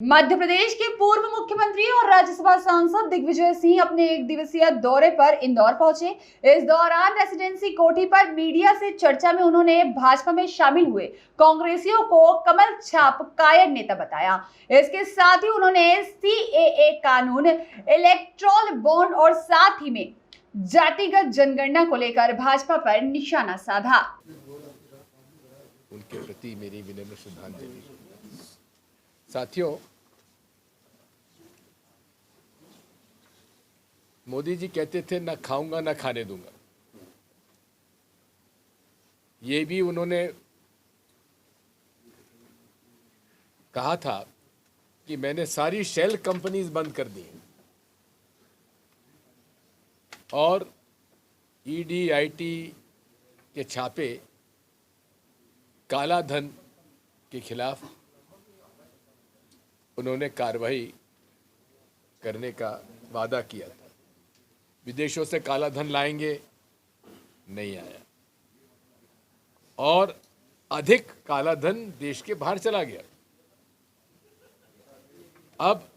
मध्य प्रदेश के पूर्व मुख्यमंत्री और राज्यसभा सांसद दिग्विजय सिंह अपने एक दिवसीय दौरे पर इंदौर पहुंचे। इस दौरान रेसिडेंसी कोठी पर मीडिया से चर्चा में उन्होंने भाजपा में शामिल हुए कांग्रेसियों को कमल छाप कायर नेता बताया। इसके साथ ही उन्होंने सीएए कानून, इलेक्टोरल बॉन्ड और साथ ही में जातिगत जनगणना को लेकर भाजपा पर निशाना साधा। उनके प्रति मेरी विनम्र श्रद्धांजलि। साथियों, मोदी जी कहते थे न खाऊंगा न खाने दूंगा। ये भी उन्होंने कहा था कि मैंने सारी शेल कंपनीज बंद कर दी हैं और ईडी आईटी के छापे काला धन के खिलाफ उन्होंने कार्रवाई करने का वादा किया था। विदेशों से काला धन लाएंगे, नहीं आया और अधिक काला धन देश के बाहर चला गया। अब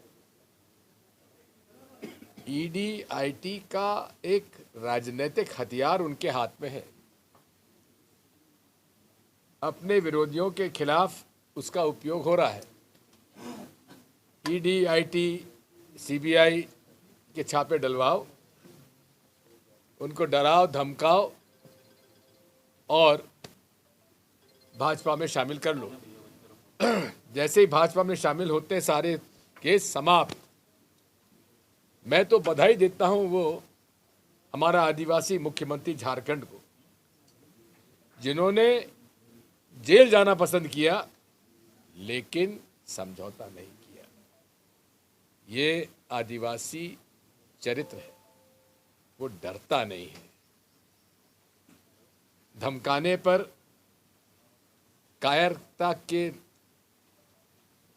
ईडी आईटी का एक राजनीतिक हथियार उनके हाथ में है। अपने विरोधियों के खिलाफ उसका उपयोग हो रहा है। ईडी आईटी सीबीआई के छापे डलवाओ, उनको डराओ धमकाओ और भाजपा में शामिल कर लो। जैसे ही भाजपा में शामिल होते हैं सारे केस समाप्त। मैं तो बधाई देता हूं वो हमारा आदिवासी मुख्यमंत्री झारखंड को, जिन्होंने जेल जाना पसंद किया लेकिन समझौता नहीं किया। ये आदिवासी चरित्र है, वो डरता नहीं है। धमकाने पर कायरता के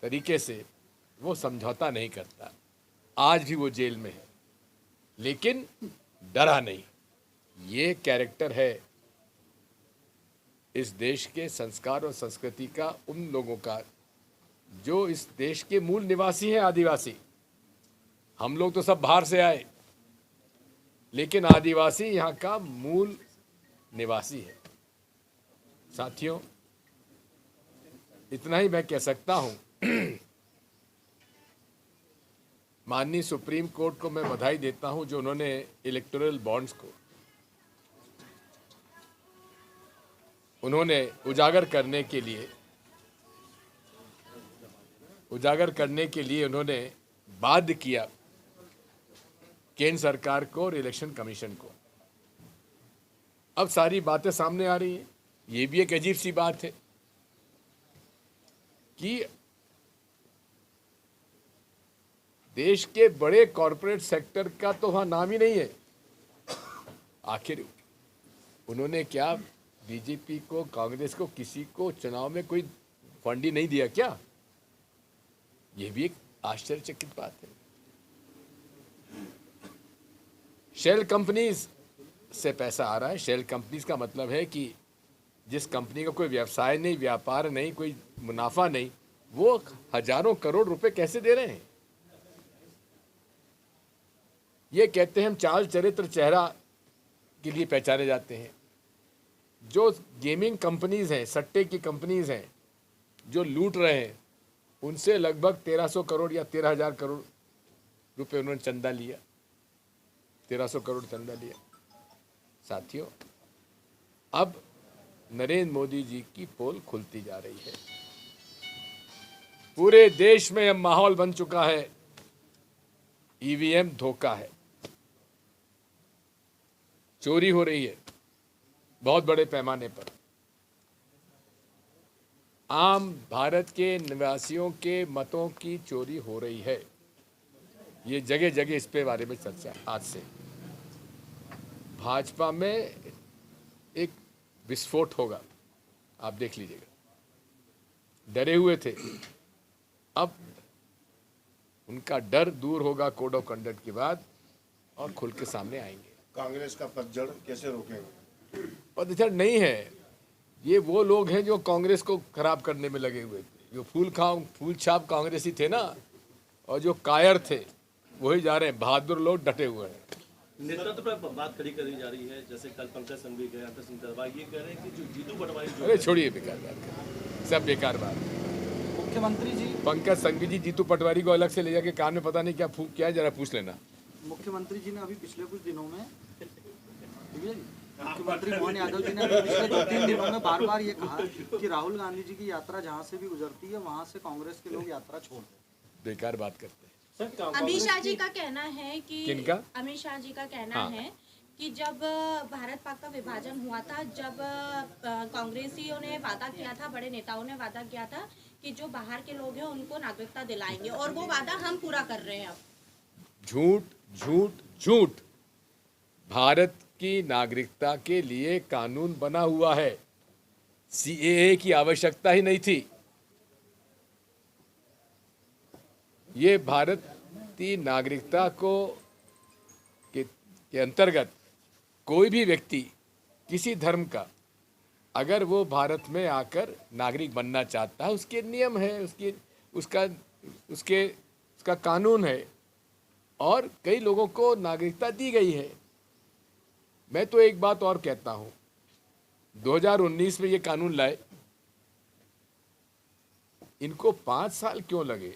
तरीके से वो समझौता नहीं करता। आज भी वो जेल में है लेकिन डरा नहीं। ये कैरेक्टर है इस देश के संस्कार और संस्कृति का, उन लोगों का जो इस देश के मूल निवासी हैं, आदिवासी। हम लोग तो सब बाहर से आए, लेकिन आदिवासी यहाँ का मूल निवासी है। साथियों, इतना ही मैं कह सकता हूं। माननीय सुप्रीम कोर्ट को मैं बधाई देता हूं जो उन्होंने इलेक्टोरल बॉन्ड्स को उन्होंने उजागर करने के लिए उन्होंने बाध्य किया केंद्र सरकार को और इलेक्शन कमीशन को। अब सारी बातें सामने आ रही हैं। ये भी एक अजीब सी बात है कि देश के बड़े कॉरपोरेट सेक्टर का तो वहां नाम ही नहीं है। आखिर उन्होंने क्या बीजेपी को, कांग्रेस को, किसी को चुनाव में कोई फंड ही नहीं दिया क्या? यह भी एक आश्चर्यचकित बात है। शेल कंपनीज से पैसा आ रहा है। शेल कंपनीज का मतलब है कि जिस कंपनी का कोई व्यवसाय नहीं, व्यापार नहीं, कोई मुनाफा नहीं, वो हजारों करोड़ रुपए कैसे दे रहे हैं? ये कहते हैं हम चाल चरित्र चेहरा के लिए पहचाने जाते हैं। जो गेमिंग कंपनीज हैं, सट्टे की कंपनीज हैं, जो लूट रहे हैं, उनसे लगभग 1300 करोड़ या 13,000 करोड़ रुपए उन्होंने चंदा लिया। 1300 करोड़ चंदा लिया। साथियों, अब नरेंद्र मोदी जी की पोल खुलती जा रही है। पूरे देश में अब माहौल बन चुका है, ईवीएम धोखा है, चोरी हो रही है बहुत बड़े पैमाने पर। आम भारत के निवासियों के मतों की चोरी हो रही है। ये जगह जगह इस पे बारे में चर्चा। आज से भाजपा में एक विस्फोट होगा, आप देख लीजिएगा। डरे हुए थे, अब उनका डर दूर होगा कोड ऑफ कंडक्ट के बाद और खुल के सामने आएंगे। कांग्रेस का पतझड़ कैसे रोकेंगे? पतझड़ नहीं है, ये वो लोग हैं जो कांग्रेस को खराब करने में लगे हुए थे। जो फूल छाप कांग्रेसी थे ना, और जो कायर थे, वही जा रहे हैं। बहादुर लोग डटे हुए हैं। नेतृत्व पर बात खड़ी करी जा रही है, जैसे कल पंकज संघवी गए, आदर्श सिंह तरवार ये कह रहे हैं कि जो जीतू पटवारी जो अरे छोड़िए, बेकार बात, सब बेकार बात। मुख्यमंत्री जी पंकज संघवी जी जीतू पटवारी को अलग से ले जाके कान में पता नहीं क्या है, जरा पूछ लेना। मुख्यमंत्री जी ने अभी पिछले कुछ दिनों में मुख्यमंत्री मोहन यादव जी ने अभी पिछले 2-3 दिनों में बार बार ये कहा कि राहुल गांधी जी की यात्रा जहां से भी गुजरती है वहां से कांग्रेस के लोग यात्रा छोड़ दें। बेकार बात करते हैं। अमित शाह जी का कहना है कि किनका? अमित शाह जी का कहना है कि जब भारत पाक का विभाजन हुआ था, जब कांग्रेसियों ने वादा किया था, बड़े नेताओं ने वादा किया था कि जो बाहर के लोग हैं उनको नागरिकता दिलाएंगे, और वो वादा हम पूरा कर रहे हैं। अब झूठ झूठ झूठ। भारत की नागरिकता के लिए कानून बना हुआ है, सीएए की आवश्यकता ही नहीं थी। ये भारतीय नागरिकता के अंतर्गत कोई भी व्यक्ति किसी धर्म का अगर वो भारत में आकर नागरिक बनना चाहता है, उसके नियम है, उसका कानून है, और कई लोगों को नागरिकता दी गई है। मैं तो एक बात और कहता हूं, 2019 में ये कानून लाए, इनको 5 साल क्यों लगे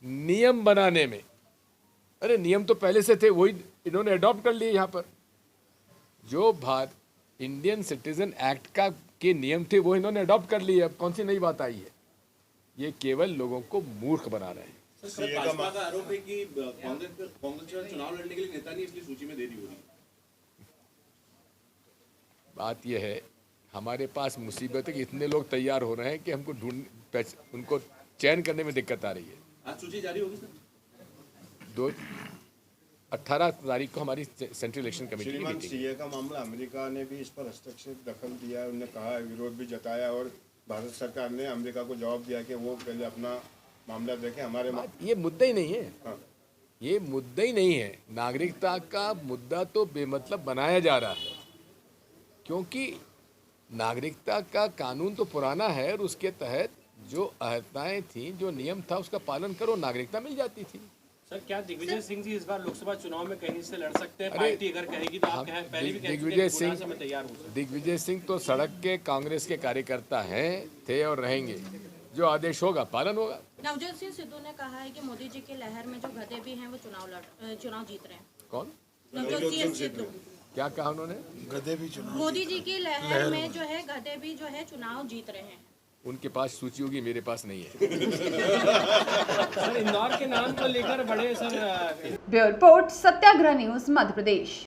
नियम बनाने में? अरे नियम तो पहले से थे, वही इन्होंने अडॉप्ट कर लिए। यहाँ पर जो इंडियन सिटीजन एक्ट के नियम थे वो इन्होंने अडॉप्ट कर लिए। अब कौन सी नई बात आई है? ये केवल लोगों को मूर्ख बना रहे हैं। सर, भाजपा का आरोप है कि कांग्रेस चुनाव लड़ने के लिए नेता नहीं इसलिए सूची में दे दी होगी। बात यह है, हमारे पास मुसीबत है कि इतने लोग तैयार हो रहे हैं कि हमको उनको चयन करने में दिक्कत आ रही है। आज सूची जारी होगी सर? 18 तारीख को हमारी सेंट्रल इलेक्शन कमेटी की श्रीमान, मीटिंग। सीए का मामला अमेरिका ने भी इस पर हस्तक्षेप दखल दिया है, उन्होंने कहा है, विरोध भी जताया, और भारत सरकार ने अमेरिका को जवाब दिया कि वो पहले अपना मामला देखें, हमारे ये मुद्दा ही नहीं है। हाँ। ये मुद्दा ही नहीं है। नागरिकता का मुद्दा तो बेमतलब बनाया जा रहा है, क्योंकि नागरिकता का कानून तो पुराना है, और उसके तहत जो अहर्ताएं थी, जो नियम था, उसका पालन करो, नागरिकता मिल जाती थी। सर, क्या दिग्विजय सिंह जी इस बार लोकसभा चुनाव में कहीं से लड़ सकते हैं? अरे, पार्टी अगर कहेगी तो आप पहले भी कह चुके हैं कि गुना से मैं तैयार हूं। दिग्विजय सिंह तो सड़क के कांग्रेस के कार्यकर्ता हैं, थे और रहेंगे। जो आदेश होगा पालन होगा। नवजोत सिंह सिद्धू ने कहा है कि मोदी जी की लहर में जो गधे भी हैं वो चुनाव जीत रहे हैं। कौन? नवजोत सिंह सिद्धू। क्या कहा उन्होंने? मोदी जी की लहर में जो है गधे भी जो है चुनाव जीत रहे हैं। उनके पास सूची होगी, मेरे पास नहीं है। सर, इंदौर के नाम को लेकर बड़े सर ब्यूरो रिपोर्ट, सत्याग्रह न्यूज, मध्य प्रदेश।